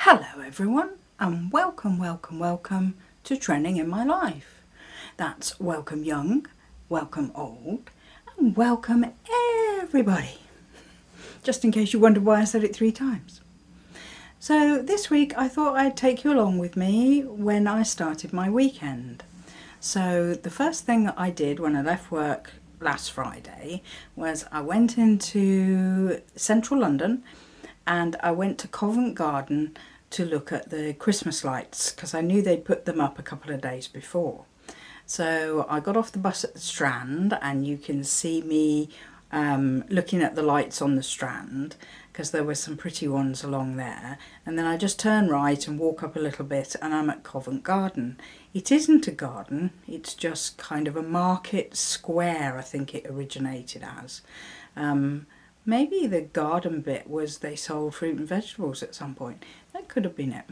Hello everyone, and welcome to Trending in My Life. That's welcome young, welcome old, and welcome everybody. Just in case you wondered why I said it 3 times. So this week I thought I'd take you along with me when I started my weekend. So the first thing that I did when I left work last Friday was I went into central London and I went to Covent Garden to look at the Christmas lights because I knew they'd put them up a couple of days before. So I got off the bus at the Strand, and you can see me looking at the lights on the Strand because there were some pretty ones along there, and then I just turn right and walk up a little bit and I'm at Covent Garden. It isn't a garden, it's just kind of a market square, I think it originated as. Maybe the garden bit was they sold fruit and vegetables at some point. That could have been it.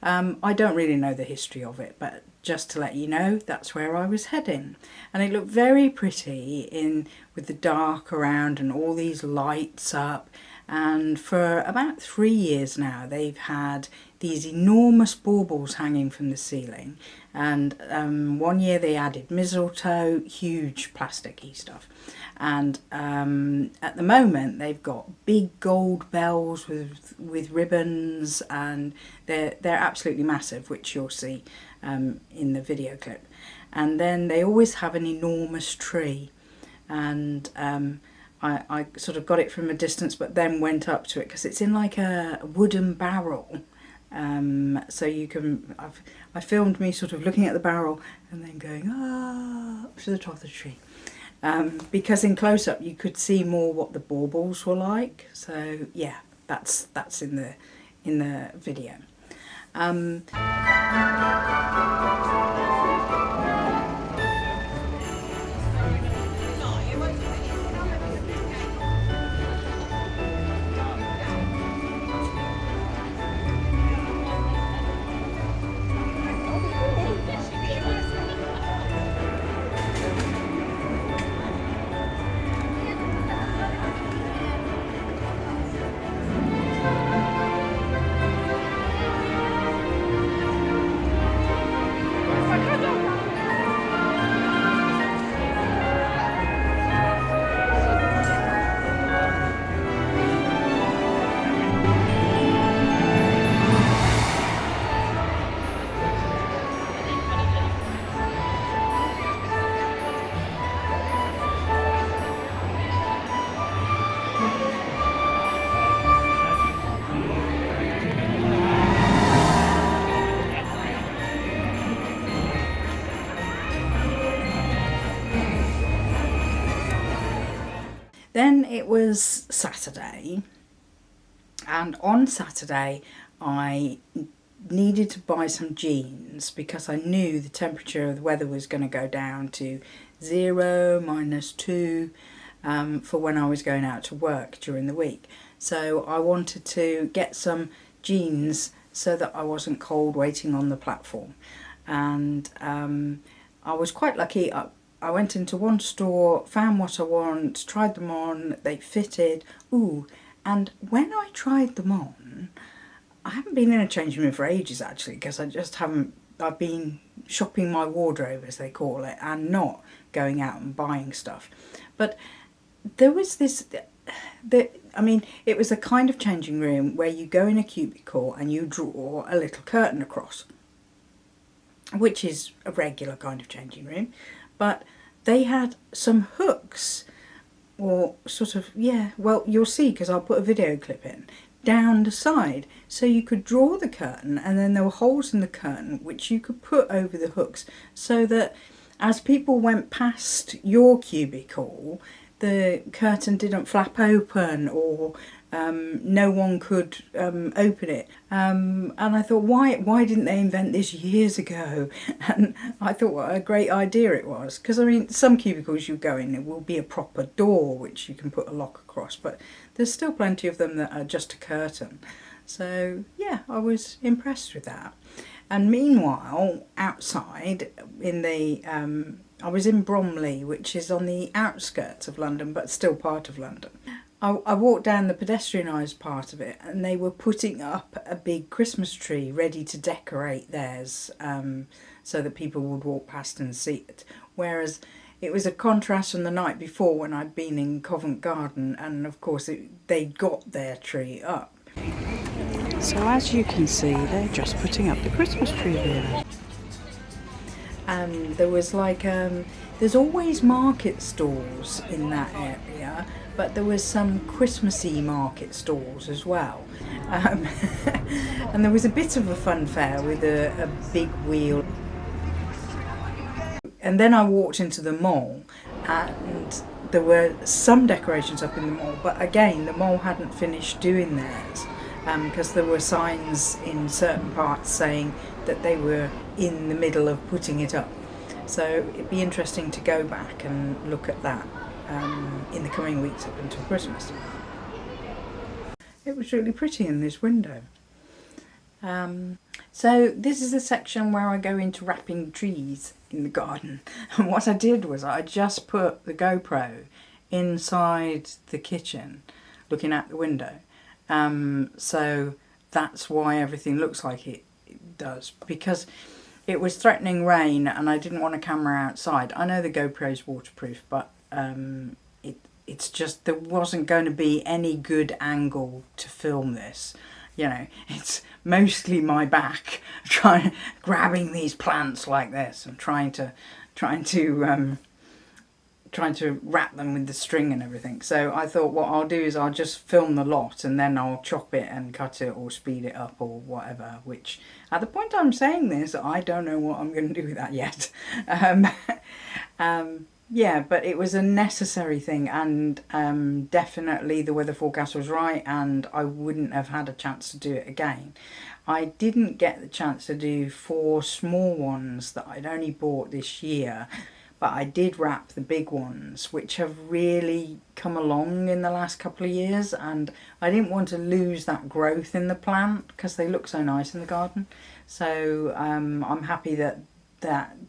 I don't really know the history of it, but just to let you know, that's where I was heading. And it looked very pretty with the dark around and all these lights up. And for about 3 years now, they've had these enormous baubles hanging from the ceiling. And one year they added mistletoe, huge plasticky stuff. And at the moment they've got big gold bells with ribbons, and they're absolutely massive, which you'll see in the video clip. And then they always have an enormous tree, and I sort of got it from a distance but then went up to it because it's in like a wooden barrel. So you can, I filmed me sort of looking at the barrel and then going up to the top of the tree. Because in close-up you could see more what the baubles were like. So yeah, that's in the video. Then it was Saturday, and on Saturday I needed to buy some jeans because I knew the temperature of the weather was going to go down to 0, -2 for when I was going out to work during the week. So I wanted to get some jeans so that I wasn't cold waiting on the platform. And I was quite lucky. I went into one store, found what I want, tried them on, they fitted. Ooh, and when I tried them on, I haven't been in a changing room for ages actually, because I've been shopping my wardrobe, as they call it, and not going out and buying stuff. But there was it was a kind of changing room where you go in a cubicle and you draw a little curtain across, which is a regular kind of changing room. But they had some hooks, or sort of, yeah, well, you'll see because I'll put a video clip in, down the side. So you could draw the curtain, and then there were holes in the curtain which you could put over the hooks so that as people went past your cubicle, the curtain didn't flap open, or no one could open it. And I thought, why didn't they invent this years ago? And I thought what a great idea it was. Because I mean, some cubicles you go in, it will be a proper door which you can put a lock across, but there's still plenty of them that are just a curtain. So yeah, I was impressed with that. And meanwhile, outside in the I was in Bromley, which is on the outskirts of London, but still part of London. I walked down the pedestrianised part of it, and they were putting up a big Christmas tree ready to decorate theirs, so that people would walk past and see it. Whereas it was a contrast from the night before when I'd been in Covent Garden, and of course they'd got their tree up. So as you can see, they're just putting up the Christmas tree here. And there was like, there's always market stalls in that area, but there was some Christmassy market stalls as well. And there was a bit of a fun fair with a big wheel. And then I walked into the mall, and there were some decorations up in the mall, but again, the mall hadn't finished doing theirs, because there were signs in certain parts saying that they were in the middle of putting it up. So it'd be interesting to go back and look at that in the coming weeks up until Christmas. It was really pretty in this window. So this is the section where I go into wrapping trees in the garden. And what I did was I just put the GoPro inside the kitchen looking out the window. So that's why everything looks like it does, because it was threatening rain and I didn't want a camera outside. I know the GoPro's waterproof, but it's just there wasn't going to be any good angle to film this. You know, it's mostly my back grabbing these plants like this and trying to wrap them with the string and everything. So I thought what I'll do is I'll just film the lot and then I'll chop it and cut it or speed it up or whatever, which at the point I'm saying this, I don't know what I'm going to do with that yet. Yeah, but it was a necessary thing, and definitely the weather forecast was right, and I wouldn't have had a chance to do it again. I didn't get the chance to do 4 small ones that I'd only bought this year, but I did wrap the big ones, which have really come along in the last couple of years, and I didn't want to lose that growth in the plant because they look so nice in the garden. So I'm happy that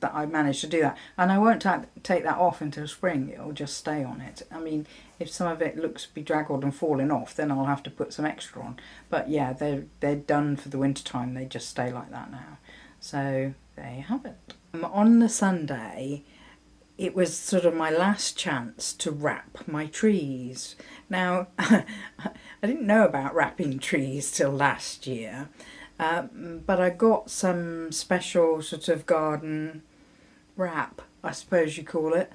I managed to do that, and I won't take that off until spring. It'll just stay on it. I mean, if some of it looks bedraggled and falling off, then I'll have to put some extra on, but yeah, they're done for the winter time. They just stay like that now. So there you have it. On the Sunday, it was sort of my last chance to wrap my trees. Now I didn't know about wrapping trees till last year. But I got some special sort of garden wrap, I suppose you call it.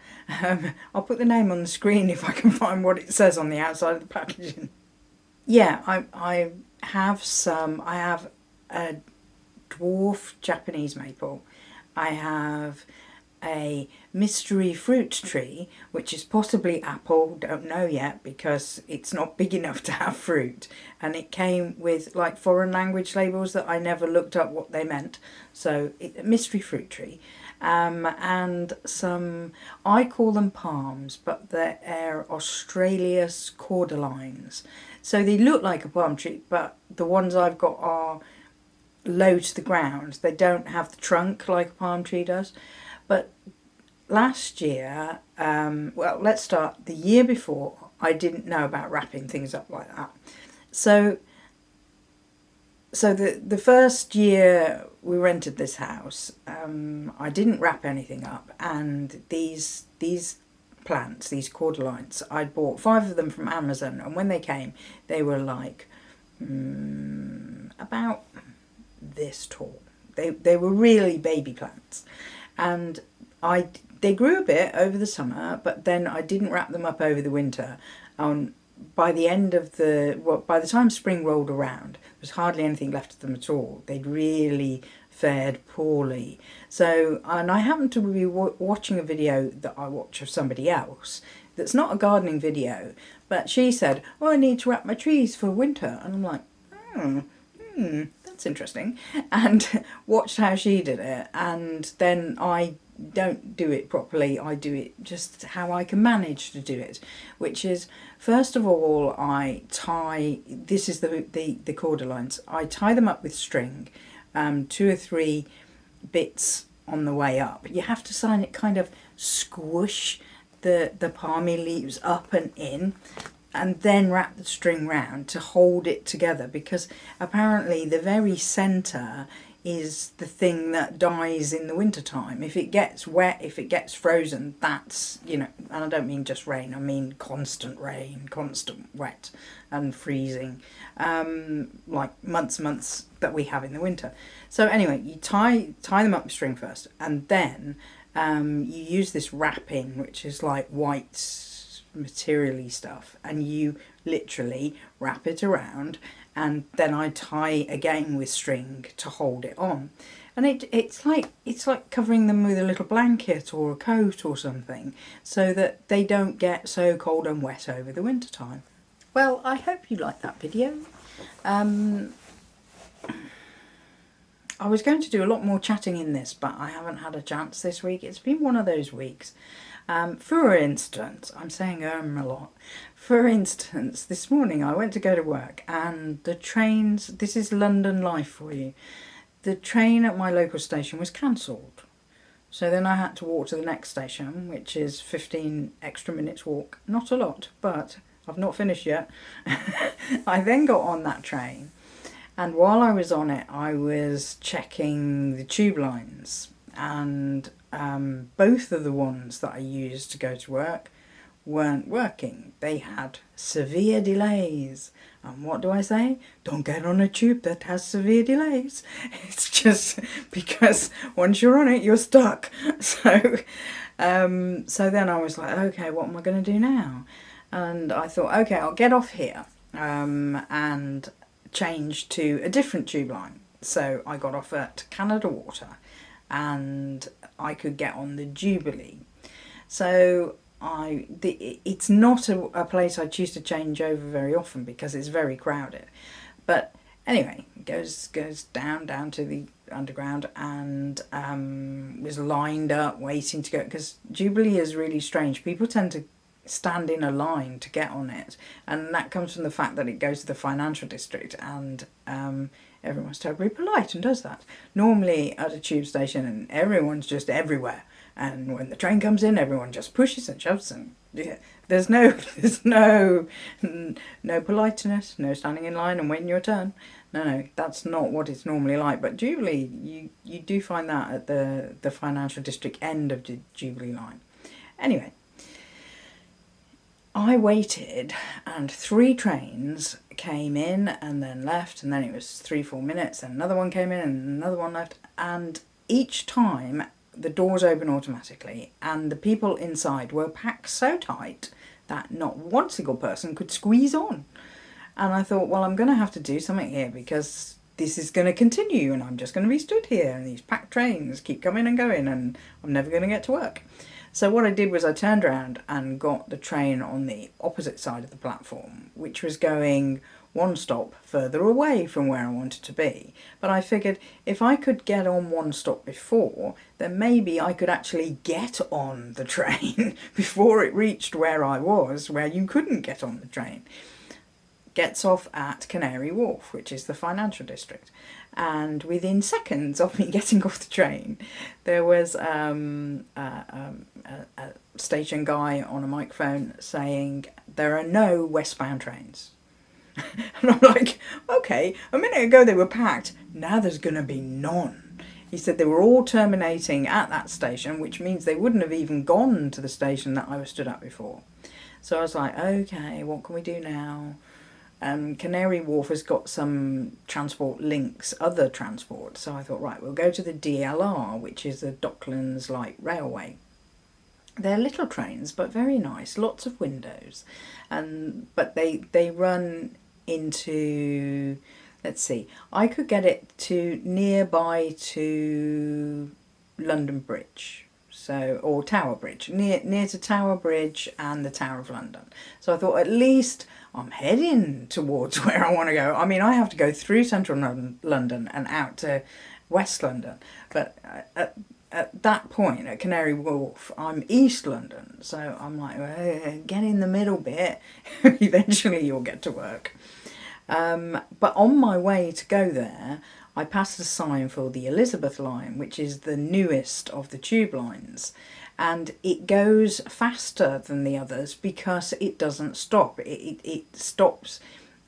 I'll put the name on the screen if I can find what it says on the outside of the packaging. Yeah, I have a dwarf Japanese maple. I have a mystery fruit tree, which is possibly apple, don't know yet because it's not big enough to have fruit, and it came with like foreign language labels that I never looked up what they meant, so a mystery fruit tree, and some, I call them palms, but they're Australia's cordylines, so they look like a palm tree, but the ones I've got are low to the ground. They don't have the trunk like a palm tree does. But last year, well, let's start the year before, I didn't know about wrapping things up like that. So the first year we rented this house, I didn't wrap anything up, and these plants, these cordylines, I'd bought 5 of them from Amazon, and when they came, they were like about this tall. They were really baby plants. And they grew a bit over the summer, but then I didn't wrap them up over the winter. By the end of by the time spring rolled around, there was hardly anything left of them at all. They'd really fared poorly. So, and I happened to be watching a video that I watch of somebody else that's not a gardening video, but she said, "Oh, I need to wrap my trees for winter," and I'm like, that's interesting, and watched how she did it, and then I don't do it properly. I do it just how I can manage to do it, which is, first of all, I tie, this is the cordylines, I tie them up with string, 2 or 3 bits on the way up. You have to kind of squish the palmy leaves up and in, and then wrap the string round to hold it together, because apparently the very centre is the thing that dies in the wintertime. If it gets wet, if it gets frozen, that's, you know, and I don't mean just rain, I mean constant rain, constant wet and freezing, like months that we have in the winter. So anyway, you tie them up with string first, and then you use this wrapping, which is like white materially stuff, and you literally wrap it around, and then I tie again with string to hold it on, and it's like covering them with a little blanket or a coat or something, so that they don't get so cold and wet over the winter time. Well, I hope you liked that video. I was going to do a lot more chatting in this, but I haven't had a chance this week. It's been one of those weeks. For instance, I'm saying a lot. For instance, this morning I went to go to work, and the trains, this is London life for you, the train at my local station was cancelled. So then I had to walk to the next station, which is 15 extra minutes walk. Not a lot, but I've not finished yet. I then got on that train, and while I was on it, I was checking the tube lines, and both of the ones that I used to go to work weren't working. They had severe delays. And what do I say? Don't get on a tube that has severe delays. It's just because once you're on it, you're stuck. So then I was like, okay, what am I going to do now? And I thought, okay, I'll get off here and change to a different tube line. So I got off at Canada Water, and I could get on the Jubilee. So it's not a place I choose to change over very often because it's very crowded. But anyway, it goes down to the underground, and was lined up waiting to go, because Jubilee is really strange. People tend to stand in a line to get on it, and that comes from the fact that it goes to the financial district, and everyone's terribly polite and does that. Normally at a tube station, everyone's just everywhere, and when the train comes in, everyone just pushes and shoves, and there's no politeness, no standing in line and waiting your turn. No, that's not what it's normally like. But Jubilee, you do find that at the financial district end of the Jubilee line. Anyway, I waited, and 3 trains came in and then left, and then it was 3-4 minutes, and another one came in and another one left, and each time the doors open automatically, and the people inside were packed so tight that not one single person could squeeze on. And I thought, well, I'm going to have to do something here, because this is going to continue, and I'm just going to be stood here, and these packed trains keep coming and going, and I'm never going to get to work. So what I did was I turned around and got the train on the opposite side of the platform, which was going one stop further away from where I wanted to be. But I figured if I could get on one stop before, then maybe I could actually get on the train before it reached where I was, where you couldn't get on the train. Gets off at Canary Wharf, which is the financial district. And within seconds of me getting off the train, there was a station guy on a microphone saying, there are no westbound trains. And I'm like, okay, a minute ago they were packed, now there's going to be none. He said they were all terminating at that station, which means they wouldn't have even gone to the station that I was stood at before. So I was like, okay, what can we do now? Canary Wharf has got some transport links, other transport. So I thought, right, we'll go to the DLR, which is the Docklands Light Railway. They're little trains, but very nice, lots of windows. But they run into, let's see, I could get it to nearby to London Bridge. So, or Tower Bridge, near to Tower Bridge and the Tower of London. So I thought, at least I'm heading towards where I want to go. I mean, I have to go through central London and out to West London. But at that point, at Canary Wharf, I'm East London. So I'm like, well, get in the middle bit. Eventually you'll get to work. But on my way to go there, I passed a sign for the Elizabeth line, which is the newest of the tube lines. and it goes faster than the others because it doesn't stop. It stops.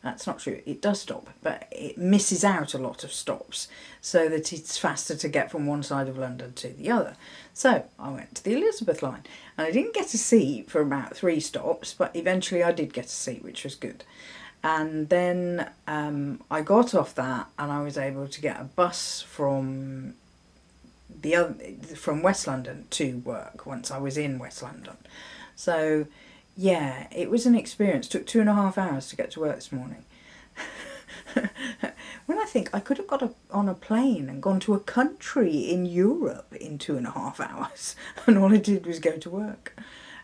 That's not true. It does stop, but it misses out a lot of stops so that it's faster to get from one side of London to the other. So I went to the Elizabeth line and I didn't get a seat for about 3 stops, but eventually I did get a seat, which was good. And then I got off that and I was able to get a bus from West London to work once I was in West London. So yeah, it was an experience. It took 2.5 hours to get to work this morning. When I think I could have got on a plane and gone to a country in Europe in 2.5 hours, and all I did was go to work.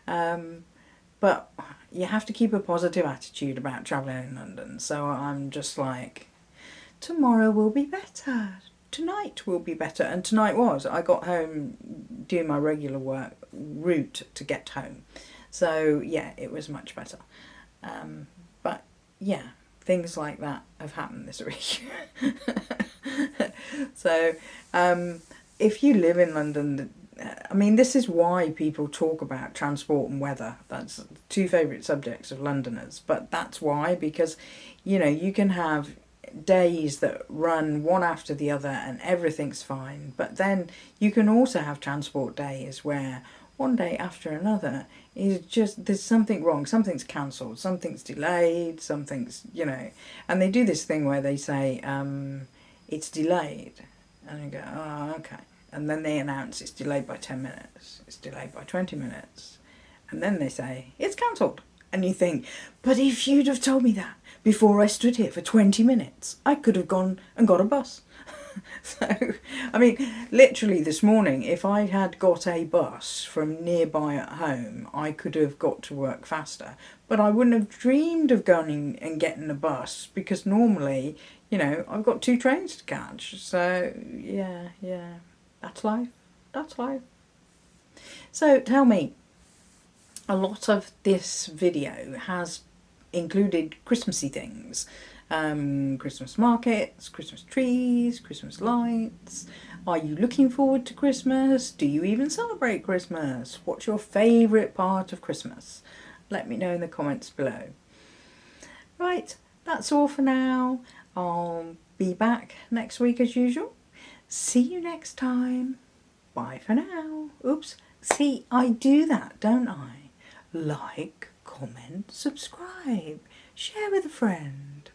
But you have to keep a positive attitude about travelling in London. So I'm just like, tomorrow will be better. Tonight will be better. And tonight was. I got home doing my regular work route to get home. So yeah, it was much better. But yeah, things like that have happened this week. So if you live in London, I mean, this is why people talk about transport and weather. That's 2 favourite subjects of Londoners. But that's why, because, you know, you can have days that run one after the other and everything's fine. But then you can also have transport days where one day after another is just, there's something wrong, something's cancelled, something's delayed, something's, you know. And they do this thing where they say, it's delayed. And you go, oh, okay. And then they announce it's delayed by 10 minutes, it's delayed by 20 minutes. And then they say, it's cancelled. And you think, but if you'd have told me that before I stood here for 20 minutes, I could have gone and got a bus. So, I mean, literally this morning, if I had got a bus from nearby at home, I could have got to work faster. But I wouldn't have dreamed of going and getting a bus because normally, you know, I've got 2 trains to catch. So, yeah, that's life. That's life. So, tell me, a lot of this video has included Christmassy things. Christmas markets, Christmas trees, Christmas lights. Are you looking forward to Christmas? Do you even celebrate Christmas? What's your favourite part of Christmas? Let me know in the comments below. Right, that's all for now. I'll be back next week as usual. See you next time. Bye for now. Oops, see, I do that, don't I? Like, comment, subscribe, share with a friend.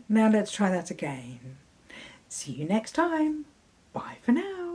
Now let's try that again. See you next time. Bye for now.